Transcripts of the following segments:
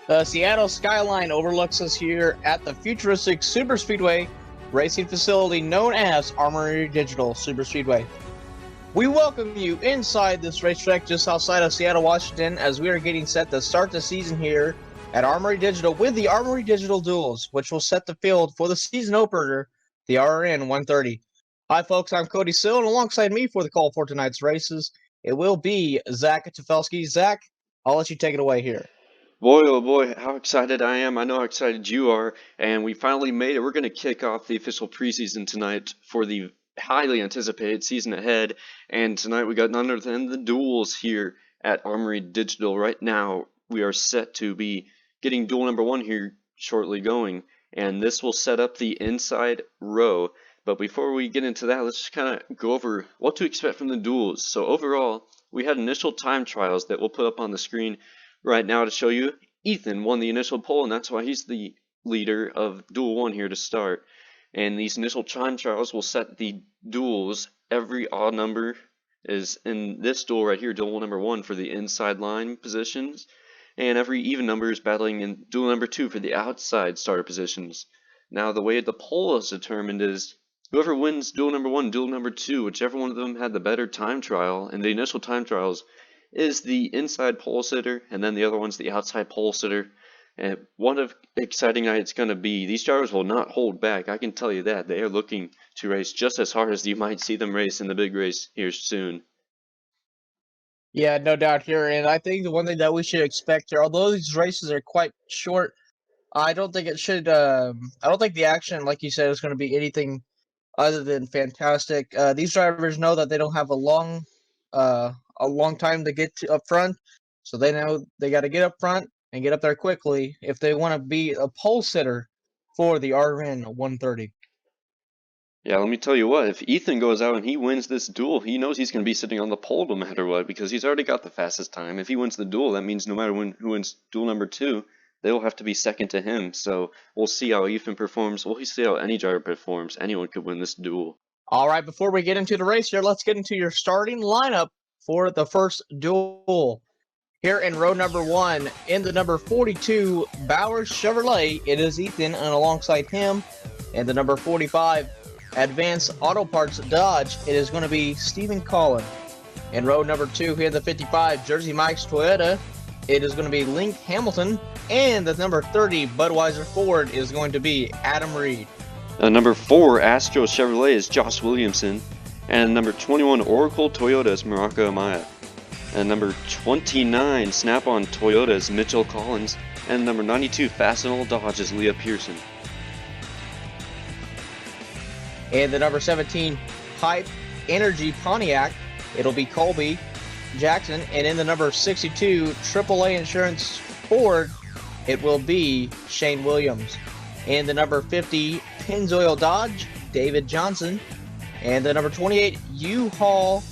The Seattle skyline overlooks us here at the futuristic superspeedway racing facility known as Armory Digital Superspeedway. We welcome you inside this racetrack just outside of Seattle, Washington, as we are getting set to start the season here at Armory Digital with the Armory Digital Duels, which will set the field for the season opener, the RRN 130. Hi, folks, I'm Cody Sill, and alongside me for the call for tonight's races, it will be Zack Tafelski. Zack, I'll let you take it away here. Boy, oh boy, how excited I am. I know how excited you are. And we finally made it. We're going to kick off the official preseason tonight for the highly anticipated season ahead. And tonight we got none other than the duels here at Armory Digital. Right now, we are set to be getting duel number 1 here shortly going. And this will set up the inside row. But before we get into that, let's just kind of go over what to expect from the duels. So overall, we had initial time trials that we'll put up on the screen right now to show you. Ethan won the initial poll, and that's why he's the leader of Duel 1 here to start. And these initial time trials will set the duels. Every odd number is in this duel right here, duel number 1 for the inside line positions. And every even number is battling in duel number 2 for the outside starter positions. Now the way the poll is determined is whoever wins duel number 1, duel number 2, whichever one of them had the better time trial in the initial time trials, is the inside pole sitter, and then the other one's the outside pole sitter. And what an exciting night it's going to be. These drivers will not hold back, I can tell you that. They are looking to race just as hard as you might see them race in the big race here soon. Yeah, no doubt here, and I think the one thing that we should expect here, although these races are quite short, I don't think it should. I don't think the action, like you said, is going to be anything other than fantastic. These drivers know that they don't have a long time to get to up front, so they know they got to get up front and get up there quickly if they want to be a pole sitter for the RN 130. Yeah, let me tell you what, if Ethan goes out and he wins this duel, he knows he's going to be sitting on the pole no matter what, because he's already got the fastest time. If he wins the duel, that means no matter who wins duel number 2, they will have to be second to him. So we'll see how Ethan performs. We'll see how any driver performs. Anyone could win this duel. All right, before we get into the race here, let's get into your starting lineup for the first duel. Here in row number 1, in the number 42 Bowers Chevrolet, it is Ethan, and alongside him, in the number 45 Advanced Auto Parts Dodge, it is going to be Stephen Collin. In row number 2, here in the 55 Jersey Mike's Toyota, it is going to be Link Hamilton, and the number 30 Budweiser Ford is going to be Adam Reed. Number 4 Astro Chevrolet is Josh Williamson, and number 21 Oracle Toyota is Maraka Amaya. And number 29 Snap-on Toyota is Mitchell Collins, and number 92 Fastenal Dodge is Leah Pearson. And the number 17 Hype Energy Pontiac, it'll be Colby Jackson. And in the number 62 AAA Insurance Ford, it will be Shane Williams. And the number 50 Pennzoil Dodge, David Johnson. And the number 28 U-Haul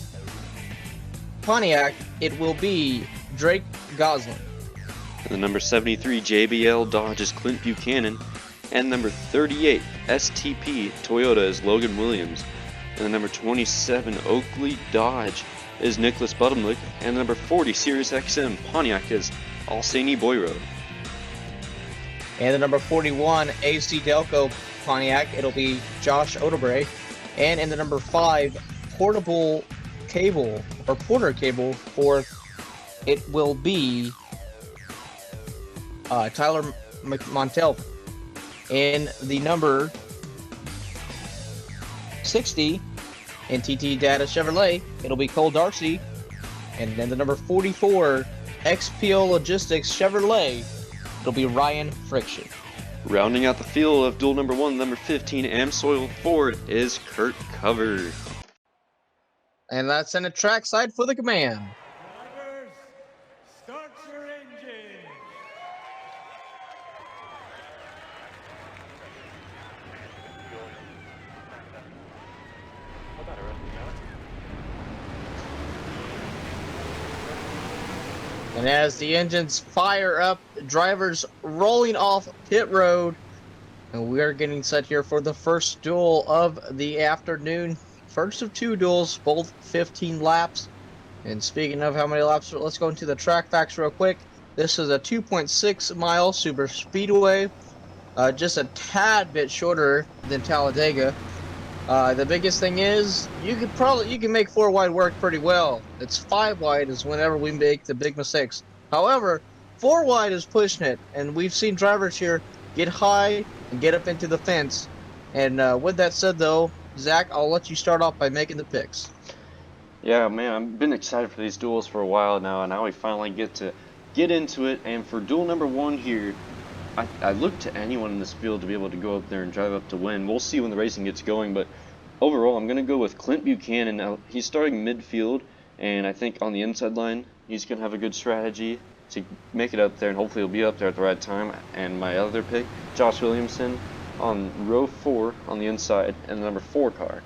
Pontiac, it will be Drake Goslin. And the number 73 JBL Dodge is Clint Buchanan. And number 38 STP Toyota is Logan Williams. And the number 27 Oakley Dodge is Nicholas Buttomlick. And the number 40 Sirius XM Pontiac is Alsani Boyroad. And the number 41 AC Delco Pontiac, it'll be Josh Odebray. And in the number 5 Portable Cable, or Porter Cable Ford, it will be Tyler Montel. In the number 60 in TT Data Chevrolet, it'll be Cole Darcy. And then the number 44 XPO Logistics Chevrolet, it'll be Ryan Friction. Rounding out the field of duel number 1, number 15 Amsoil Ford is Kurt Cover. And that's in the trackside for the command. Drivers, start your engine. And as the engines fire up, drivers rolling off pit road, and we are getting set here for the first duel of the afternoon. First of 2 duels, both 15 laps. And speaking of how many laps, let's go into the track facts real quick. This is a 2.6 mile super speedway, just a tad bit shorter than Talladega. The biggest thing is you can make 4 wide work pretty well. It's 5 wide is whenever we make the big mistakes. However, 4 wide is pushing it, and we've seen drivers here get high and get up into the fence. And with that said, though, Zach, I'll let you start off by making the picks. Yeah, man, I've been excited for these duels for a while now, and now we finally get to get into it. And for duel number 1 here, I look to anyone in this field to be able to go up there and drive up to win. We'll see when the racing gets going, but overall, I'm going to go with Clint Buchanan. Now, he's starting midfield, and I think on the inside line, he's going to have a good strategy to make it up there, and hopefully he'll be up there at the right time. And my other pick, Josh Williamson, on row 4 on the inside, and the number 4 car.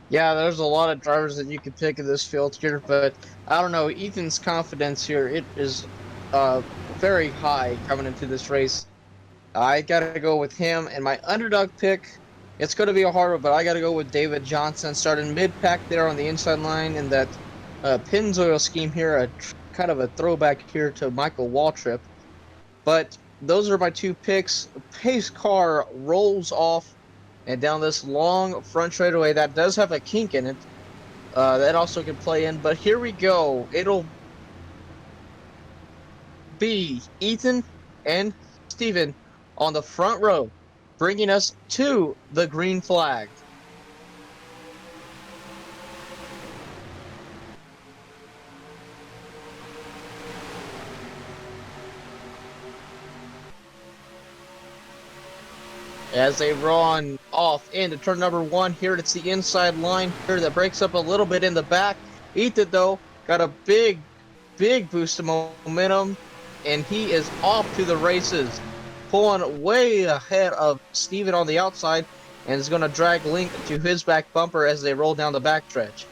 Yeah, there's a lot of drivers that you could pick in this field here, but I don't know. Ethan's confidence here, it is very high coming into this race. I got to go with him, and my underdog pick, it's going to be a hard one, but I got to go with David Johnson, starting mid-pack there on the inside line in that Pennzoil scheme here, kind of a throwback here to Michael Waltrip. But those are my 2 picks. Pace car rolls off and down this long front straightaway that does have a kink in it. That also can play in, but here we go. It'll be Ethan and Steven on the front row, bringing us to the green flag. As they run off into turn number 1 here, it's the inside line here that breaks up a little bit in the back. Ethan, though, got a big boost of momentum, and he is off to the races, pulling way ahead of Steven on the outside, and is going to drag Link to his back bumper as they roll down the backstretch.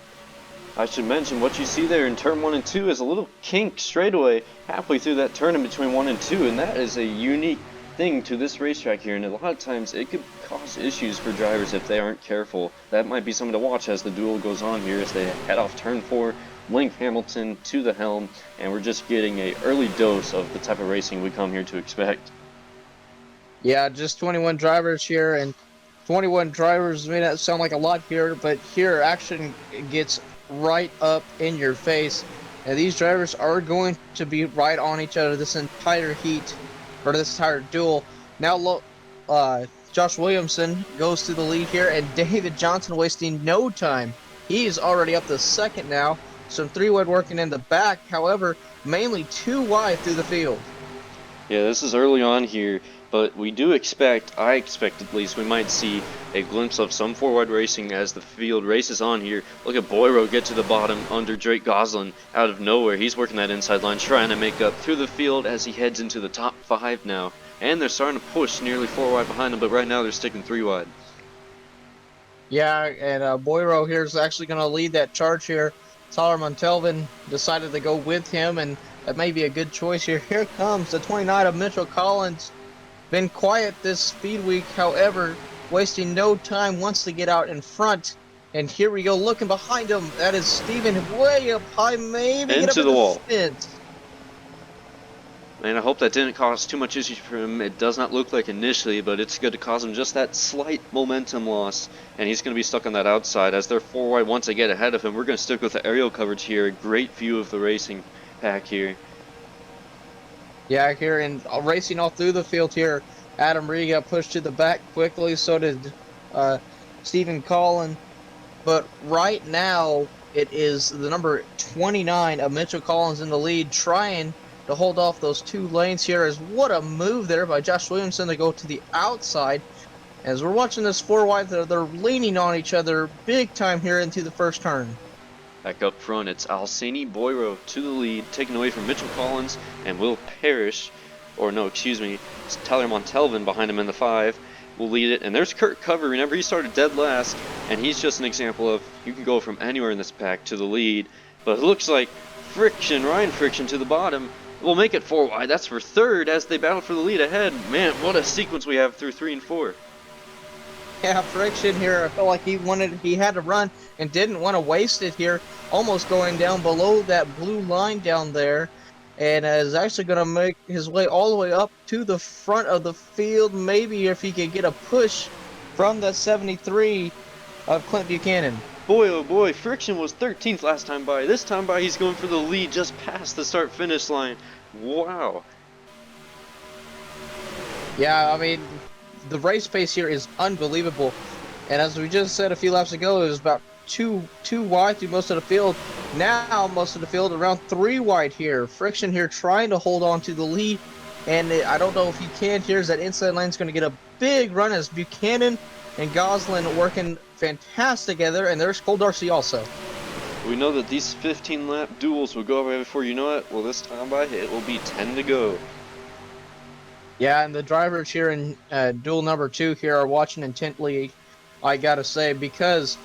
I should mention what you see there in turn 1 and 2 is a little kink straightaway halfway through that turn in between 1 and 2, and that is a unique thing to this racetrack here, and a lot of times it could cause issues for drivers if they aren't careful. That might be something to watch as the duel goes on here as they head off turn 4, Link Hamilton to the helm, and we're just getting a early dose of the type of racing we come here to expect. Yeah, just 21 drivers here, and 21 drivers may not sound like a lot here, but here action gets right up in your face, and these drivers are going to be right on each other this entire heat, or this entire duel. Now, Josh Williamson goes to the lead here, and David Johnson wasting no time. He's already up to second now. Some 3-wide working in the back, however, mainly 2 wide through the field. Yeah, this is early on here, but we do expect, I expect at least, we might see a glimpse of some 4-wide racing as the field races on here. Look at Boyro get to the bottom under Drake Goslin out of nowhere. He's working that inside line, trying to make up through the field as he heads into the top 5 now. And they're starting to push nearly 4 wide behind him, but right now they're sticking 3 wide. Yeah, and Boyro here is actually going to lead that charge here. Tyler Montelvin decided to go with him, and that may be a good choice here. Here comes the 29 of Mitchell Collins. Been quiet this speed week, however, wasting no time, wants to get out in front. And here we go, looking behind him. That is Steven way up high, maybe into the wall. Fence. And I hope that didn't cause too much issues for him. It does not look like initially, but it's going to cause him just that slight momentum loss. And he's going to be stuck on that outside as they're 4 wide once they get ahead of him. We're going to stick with the aerial coverage here. A great view of the racing pack here. Yeah, here and racing all through the field here. Adam Reed got pushed to the back quickly, so did Stephen Collin. But right now, it is the number 29 of Mitchell Collins in the lead, trying to hold off those 2 lanes here. As what a move there by Josh Williamson to go to the outside. As we're watching this 4 wide, they're leaning on each other big time here into the first turn. Back up front, it's Alcini Boyro to the lead, taken away from Mitchell Collins and Will Parrish, or no, excuse me, it's Tyler Montelvin behind him in the 5, will lead it. And there's Kurt Cover. Remember, he started dead last, and he's just an example of you can go from anywhere in this pack to the lead. But it looks like Ryan Friction to the bottom will make it 4 wide. That's for 3rd as they battle for the lead ahead. Man, what a sequence we have through 3 and 4. Yeah, Friction here, I felt like he had to run and didn't want to waste it here, almost going down below that blue line down there. and is actually going to make his way all the way up to the front of the field. Maybe if he could get a push from that 73 of Clint Buchanan. Boy, oh boy, Friction was 13th last time by. This time by, he's going for the lead just past the start-finish line. Wow. Yeah, I mean, the race pace here is unbelievable. And as we just said a few laps ago, it was about two wide through most of the field. Now, most of the field around 3 wide here. Friction here trying to hold on to the lead. And I don't know if he can here, as that inside lane's going to get a big run as Buchanan and Goslin working fantastic together. And there's Cole Darcy also. We know that these 15-lap duels will go away before you know it. Well, this time by, it will be 10 to go. Yeah, and the drivers here in duel number 2 here are watching intently, I gotta say, because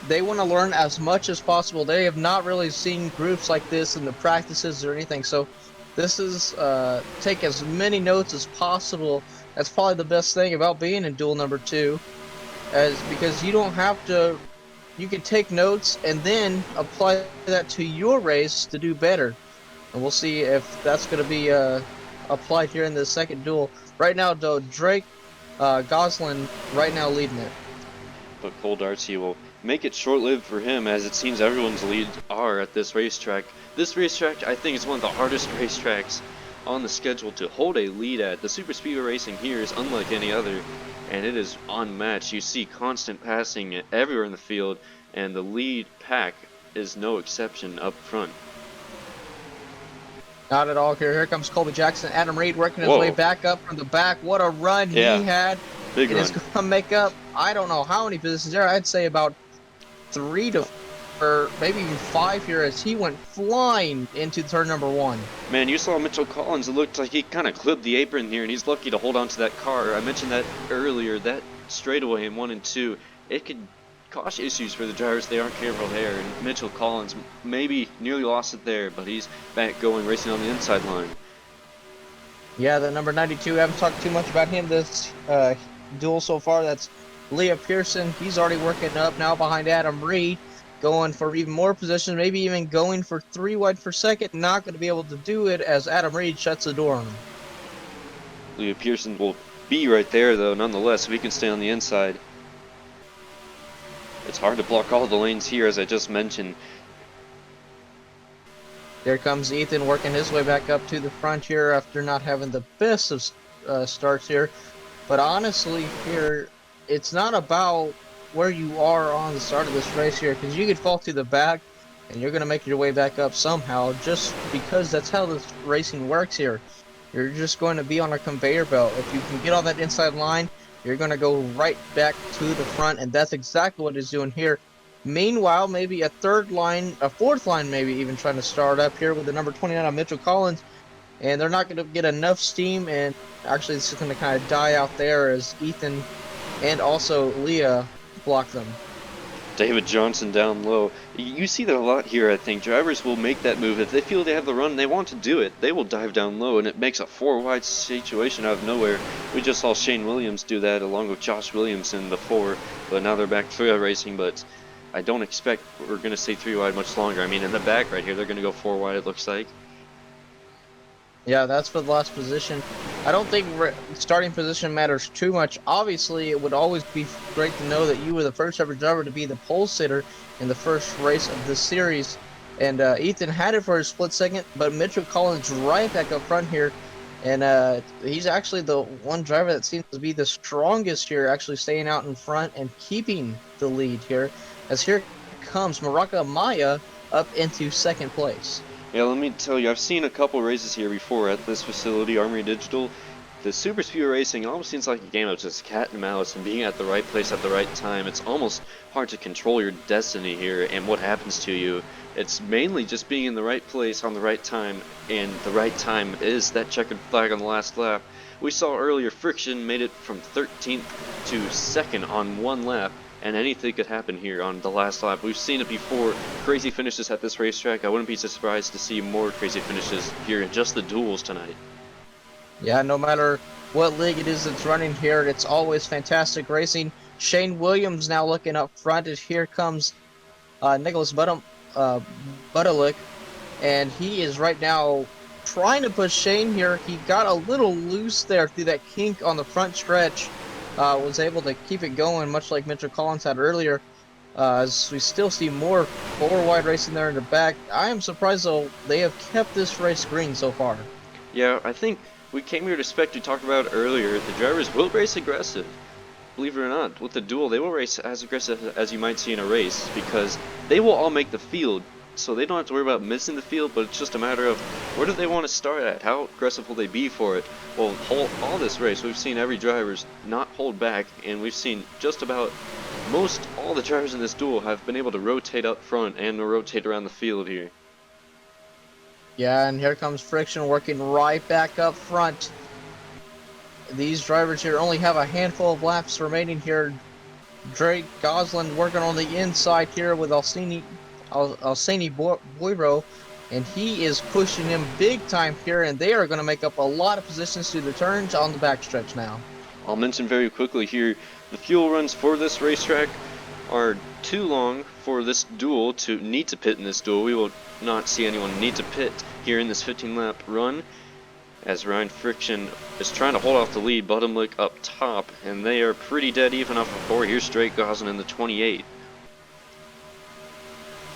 they want to learn as much as possible. They have not really seen groups like this in the practices or anything, so this is take as many notes as possible. That's probably the best thing about being in duel number 2, because you don't have to. You can take notes and then apply that to your race to do better, and we'll see if that's going to be applied here in the second duel. Right now, though, Drake Goslin right now leading it. But Cole Darcy will make it short-lived for him, as it seems everyone's lead are at this racetrack. This racetrack, I think, is one of the hardest racetracks on the schedule to hold a lead at. The super speedway racing here is unlike any other, and it is unmatched. You see constant passing everywhere in the field, and the lead pack is no exception up front. Not at all here. Here comes Colby Jackson. Adam Reed working his way back up from the back. What a run he had. Big it run. Is going to make up, I don't know how many positions there. I'd say about 3 to or maybe even 5 here as he went flying into turn number 1. Man, you saw Mitchell Collins. It looked like he kind of clipped the apron here, and he's lucky to hold on to that car. I mentioned that earlier. That straightaway in 1 and 2, it could cause issues for the drivers. They aren't careful there, and Mitchell Collins maybe nearly lost it there, but he's back going, racing on the inside line. Yeah, the number 92, I haven't talked too much about him this duel so far. That's Leah Pearson. He's already working up now behind Adam Reed, going for even more position, maybe even going for 3 wide for second. Not going to be able to do it as Adam Reed shuts the door on him. Leah Pearson will be right there, though, nonetheless, so he can stay on the inside. It's hard to block all the lanes here, as I just mentioned. There comes Ethan working his way back up to the front here after not having the best of starts here. But honestly, here, it's not about where you are on the start of this race here, because you could fall to the back and you're going to make your way back up somehow, just because that's how this racing works here. You're just going to be on a conveyor belt. If you can get on that inside line, you're going to go right back to the front, and that's exactly what he's doing here. Meanwhile, maybe a 3rd line, a 4th line maybe even trying to start up here with the number 29 on Mitchell Collins, and they're not going to get enough steam, and actually this is going to kind of die out there as Ethan and also Leah block them. David Johnson down low. You see that a lot here, I think. Drivers will make that move. If they feel they have the run and they want to do it, they will dive down low, and it makes a 4-wide situation out of nowhere. We just saw Shane Williams do that along with Josh Williams in the 4, but now they're back 3-wide racing, but I don't expect we're going to stay 3-wide much longer. I mean, in the back right here, they're going to go 4-wide, it looks like. Yeah, that's for the last position. I don't think starting position matters too much. Obviously, it would always be great to know that you were the first ever driver to be the pole sitter in the first race of this series. And Ethan had it for a split second, but Mitchell Collins right back up front here. And he's actually the one driver that seems to be the strongest here, actually staying out in front and keeping the lead here. As here comes Maraka Maya up into 2nd place. Yeah, let me tell you, I've seen a couple races here before at this facility, Armory Digital. The super speedway racing almost seems like a game of just cat and mouse and being at the right place at the right time. It's almost hard to control your destiny here and what happens to you. It's mainly just being in the right place on the right time, and the right time is that checkered flag on the last lap. We saw earlier Friction made it from 13th to 2nd on 1 lap, and anything could happen here on the last lap. We've seen it before, crazy finishes at this racetrack. I wouldn't be surprised to see more crazy finishes here in just the duels tonight. Yeah, no matter what league it is that's running here, it's always fantastic racing. Shane Williams now looking up front, and here comes Nicholas Buttalick, and he is right now trying to push Shane here. He got a little loose there through that kink on the front stretch. Was able to keep it going, much like Mitchell Collins had earlier. As we still see more four-wide racing there in the back. I am surprised, though, they have kept this race green so far. Yeah, I think we came here to expect to talk about earlier. The drivers will race aggressive. Believe it or not, with the duel, they will race as aggressive as you might see in a race because they will all make the field. So they don't have to worry about missing the field, but it's just a matter of where do they want to start at? How aggressive will they be for it? Well, all this race, we've seen every driver's not hold back, and we've seen just about all the drivers in this duel have been able to rotate up front and rotate around the field here. Yeah, and here comes Friction working right back up front. These drivers here only have a handful of laps remaining here. Drake Goslin working on the inside here with Alcini Boiro, and he is pushing him big time here, and they are going to make up a lot of positions through the turns on the backstretch now. I'll mention very quickly here, the fuel runs for this racetrack are too long for this duel to need to pit in this duel. We will not see anyone need to pit here in this 15-lap run, as Ryan Friction is trying to hold off the lead, Buttonlick up top, and they are pretty dead even off of 4. Here's Drake Goslin in the 28.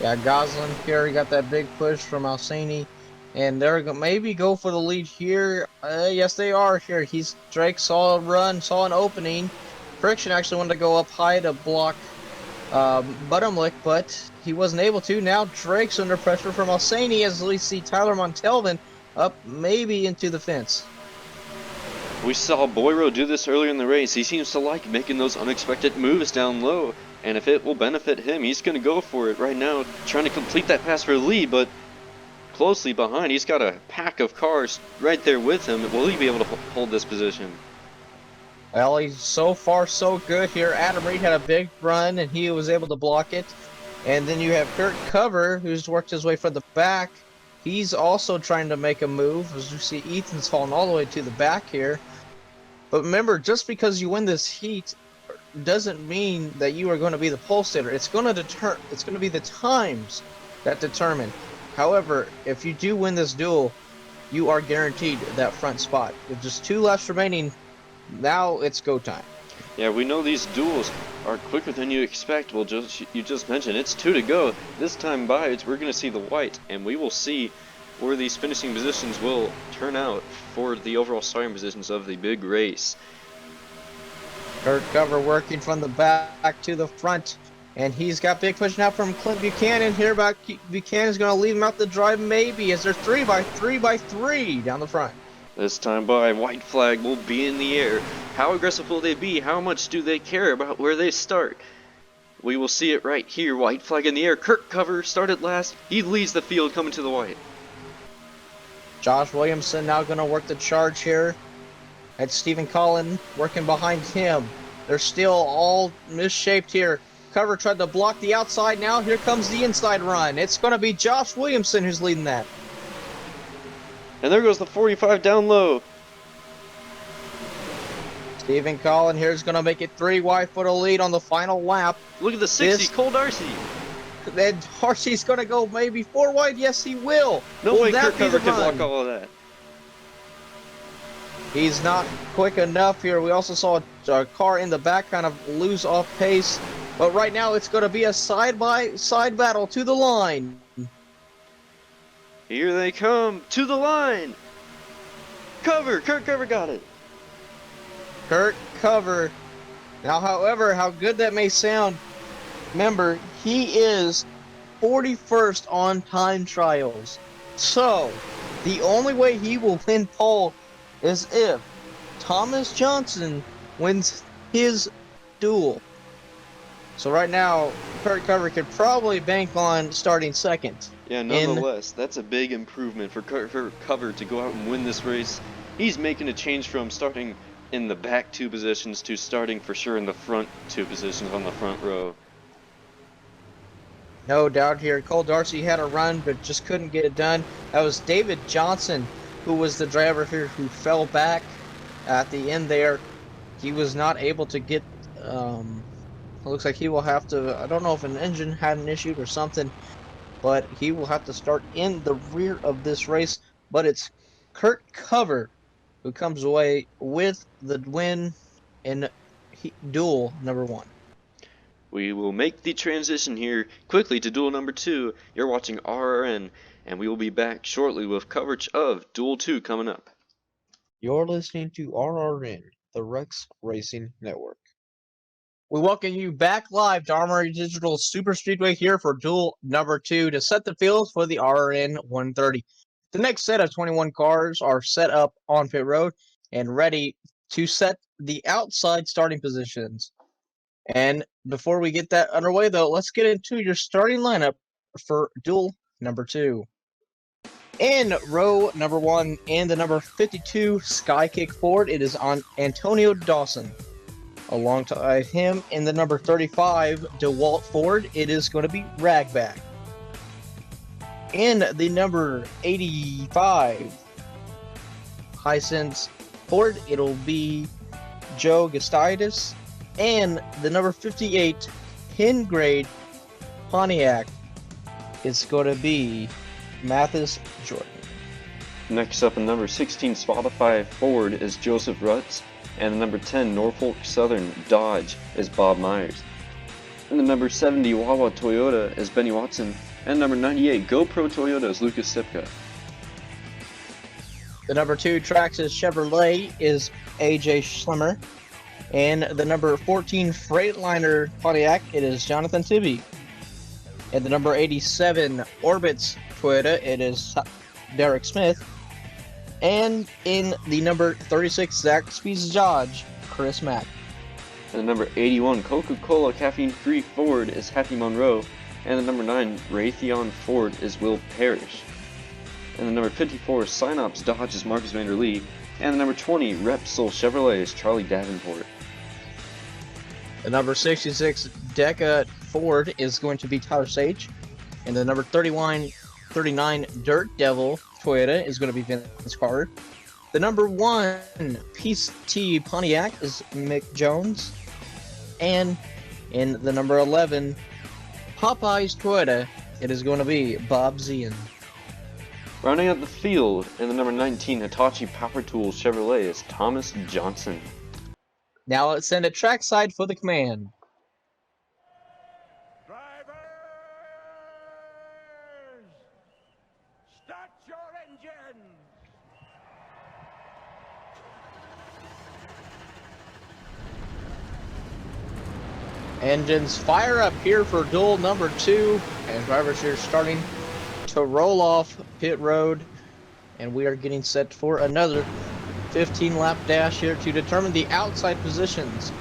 Yeah, Goslin here, he got that big push from Alcini, and they're going to maybe go for the lead here. Yes, they are here. Drake saw a run, saw an opening. Friction actually wanted to go up high to block Buttonlick, but he wasn't able to. Now Drake's under pressure from Alcini as we see Tyler Montelvin up maybe into the fence. We saw Boiro do this earlier in the race. He seems to like making those unexpected moves down low, and if it will benefit him, he's going to go for it right now, trying to complete that pass for the lead, but closely behind. He's got a pack of cars right there with him. Will he be able to hold this position? Well, he's so far so good here. Adam Reed had a big run, and he was able to block it. And then you have Kurt Cover, who's worked his way from the back. He's also trying to make a move, as you see Ethan's falling all the way to the back here. But remember, just because you win this heat doesn't mean that you are going to be the pole sitter. It's going to be the times that determine. However, if you do win this duel, you are guaranteed that front spot. With just 2 laps remaining, now it's go time. Yeah, we know these duels are quicker than you expect. Well, you just mentioned it's 2 to go. This time by, we're going to see the white, and we will see where these finishing positions will turn out for the overall starting positions of the big race. Kurt Cover working from the back to the front, and he's got big push now from Clint Buchanan here. But Buchanan's going to leave him out the drive maybe, as they're 3x3 down the front. This time by, white flag will be in the air. How aggressive will they be? How much do they care about where they start? We will see it right here. White flag in the air. Kurt Cover started last. He leads the field coming to the white. Josh Williamson now going to work the charge here. And Stephen Collin working behind him. They're still all misshaped here. Cover tried to block the outside. Now here comes the inside run. It's going to be Josh Williamson who's leading that. And there goes the 45 down low. Stephen Collin here is going to make it 3 wide for the lead on the final lap. Look at the 60, Cole Darcy. Then Darcy's going to go maybe 4 wide. Yes, he will. No way Kurt Cover can block all of that. He's not quick enough here. We also saw a car in the back kind of lose off pace. But right now it's going to be a side-by-side battle to the line. Here they come to the line. Kurt Cover got it. Kurt Cover. Now, however, how good that may sound, remember, he is 41st on time trials. So, the only way he will win pole is if Thomas Johnson wins his duel. So right now, Kurt Cover could probably bank on starting second. Yeah, nonetheless, that's a big improvement for Kurt Cover to go out and win this race. He's making a change from starting in the back 2 positions to starting for sure in the front 2 positions on the front row. No doubt here. Cole Darcy had a run, but just couldn't get it done. That was David Johnson, who was the driver here who fell back at the end there. He was not able to get, it looks like he will have to, I don't know if an engine had an issue or something, but he will have to start in the rear of this race. But it's Kurt Cover, who comes away with the win in duel number 1. We will make the transition here quickly to duel number 2. You're watching RRN, and we will be back shortly with coverage of duel 2 coming up. You're listening to RRN, the Rex Racing Network. We welcome you back live to Armory Digital Super Speedway here for duel number 2 to set the field for the RRN 130. The next set of 21 cars are set up on pit road and ready to set the outside starting positions. And before we get that underway, though, let's get into your starting lineup for duel number 2. In row number 1, in the number 52 Skykick Ford, it is on Antonio Dawson. Alongside him, in the number 35 DeWalt Ford, it is going to be Ragbag. In the number 85 Hisense Ford, it'll be Joe Gastidis. And the number 58 Hingrade Pontiac is going to be Mathis Jordan. Next up, in number 16 Spotify Ford is Joseph Rutz, and the number 10 Norfolk Southern Dodge is Bob Myers. And the number 70 Wawa Toyota is Benny Watson, and number 98 GoPro Toyota is Lucas Sipka. The number 2 Traxxas Chevrolet is AJ Schlemmer. And the number 14 Freightliner Pontiac, it is Jonathan Tibby. And the number 87 Orbitz Toyota, it is Derek Smith. And in the number 36 Zaxby's Dodge, Chris Mack. And the number 81 Coca-Cola Caffeine-Free Ford is Happy Monroe, and the number 9 Raytheon Ford is Will Parrish. And the number 54 Synops Dodge is Marcus Vanderlee, and the number 20 Repsol Chevrolet is Charlie Davenport. The number 66 Deca Ford is going to be Tyler Sage. And the number 39 Dirt Devil Toyota is going to be Vince Carter. The number 1 Peace T Pontiac is Mick Jones. And in the number 11 Popeyes Toyota, it is going to be Bob Zien. Rounding out the field, in the number 19 Hitachi Power Tools Chevrolet is Thomas Johnson. Now let's send it trackside for the command. Drivers, start your engines. Engines fire up here for duel number 2, and drivers here starting to roll off pit road, and we are getting set for another 15-lap dash here to determine the outside positions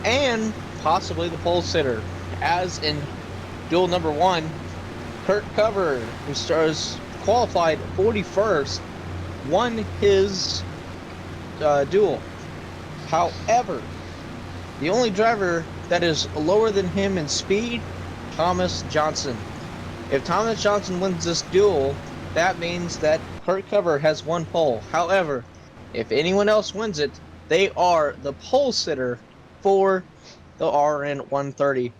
and possibly the pole sitter. As in duel number 1, Kurt Cover, who starts qualified 41st, won his duel. However, the only driver that is lower than him in speed, Thomas Johnson. If Thomas Johnson wins this duel, that means that Kurt Cover has one pole. However, if anyone else wins it, they are the pole sitter for the RRN 130.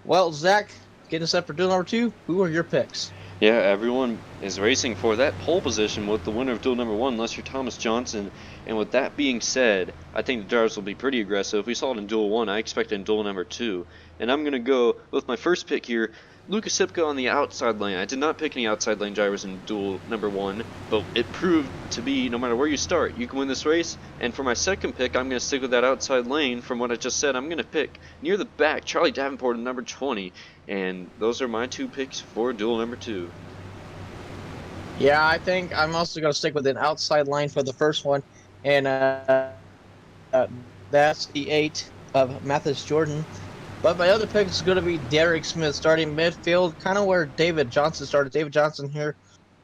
Well, Zach, getting set for duel number 2, who are your picks? Yeah, everyone is racing for that pole position with the winner of duel number 1, unless you're Thomas Johnson. And with that being said, I think the drivers will be pretty aggressive. We saw it in duel 1, I expect it in duel number 2. And I'm going to go with my first pick here, Lucas Sipka on the outside lane. I did not pick any outside lane drivers in duel number 1, but it proved to be no matter where you start, you can win this race. And for my second pick, I'm going to stick with that outside lane. From what I just said, I'm going to pick near the back, Charlie Davenport in number 20. And those are my 2 picks for duel number 2. Yeah, I think I'm also going to stick with an outside line for the first one. And that's the 8 of Mathis Jordan. But my other pick is going to be Derek Smith starting midfield, kind of where David Johnson started. David Johnson here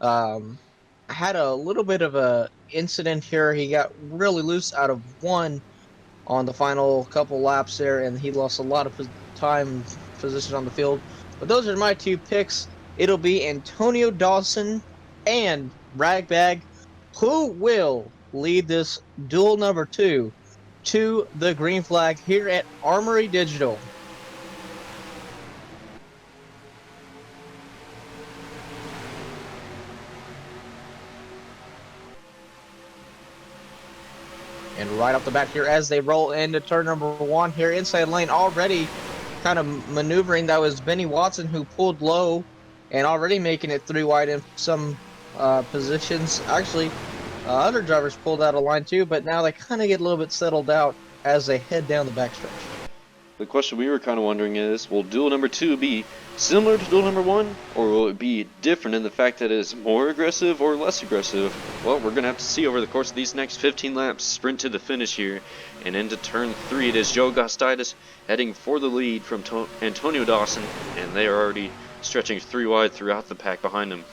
had a little bit of a incident here. He got really loose out of 1 on the final couple laps there, and he lost a lot of time position on the field. But those are my 2 picks. It'll be Antonio Dawson and Ragbag, who will lead this duel number 2 to the green flag here at Armory Digital. And right off the bat here, as they roll into turn number 1 here, inside lane already kind of maneuvering. That was Benny Watson who pulled low and already making it 3 wide in some positions. Actually, other drivers pulled out of line too, but now they kind of get a little bit settled out as they head down the backstretch. The question we were kind of wondering is, will duel number 2 be similar to duel number 1, or will it be different in the fact that it is more aggressive or less aggressive? Well, we're going to have to see over the course of these next 15 laps. Sprint to the finish here, and into turn 3 it is Joe Gostitis heading for the lead from Antonio Dawson, and they are already stretching 3 wide throughout the pack behind him.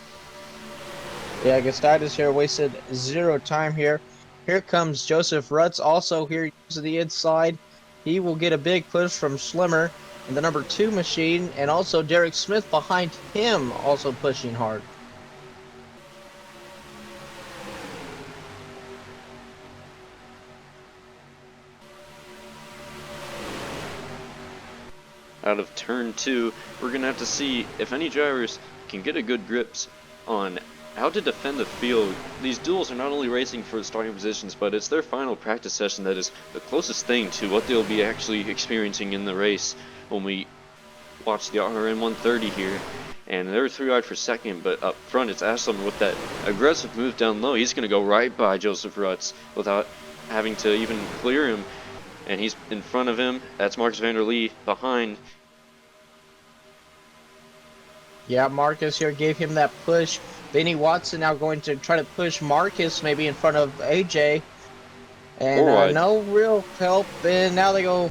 Yeah, Gostitis here wasted 0 time here. Here comes Joseph Rutz also here to the inside. He will get a big push from Slimmer in the number 2 machine, and also Derek Smith behind him also pushing hard. Out of turn 2, we're going to have to see if any drivers can get a good grips on how to defend the field. These duels are not only racing for the starting positions, but it's their final practice session that is the closest thing to what they'll be actually experiencing in the race when we watch the RRN 130 here. And they're 3 wide for second, but up front it's Ashlam with that aggressive move down low. He's going to go right by Joseph Rutz without having to even clear him. And he's in front of him. That's Marcus Vanderlee behind. Yeah, Marcus here gave him that push. Benny Watson now going to try to push Marcus maybe in front of AJ. And no real help. And now they go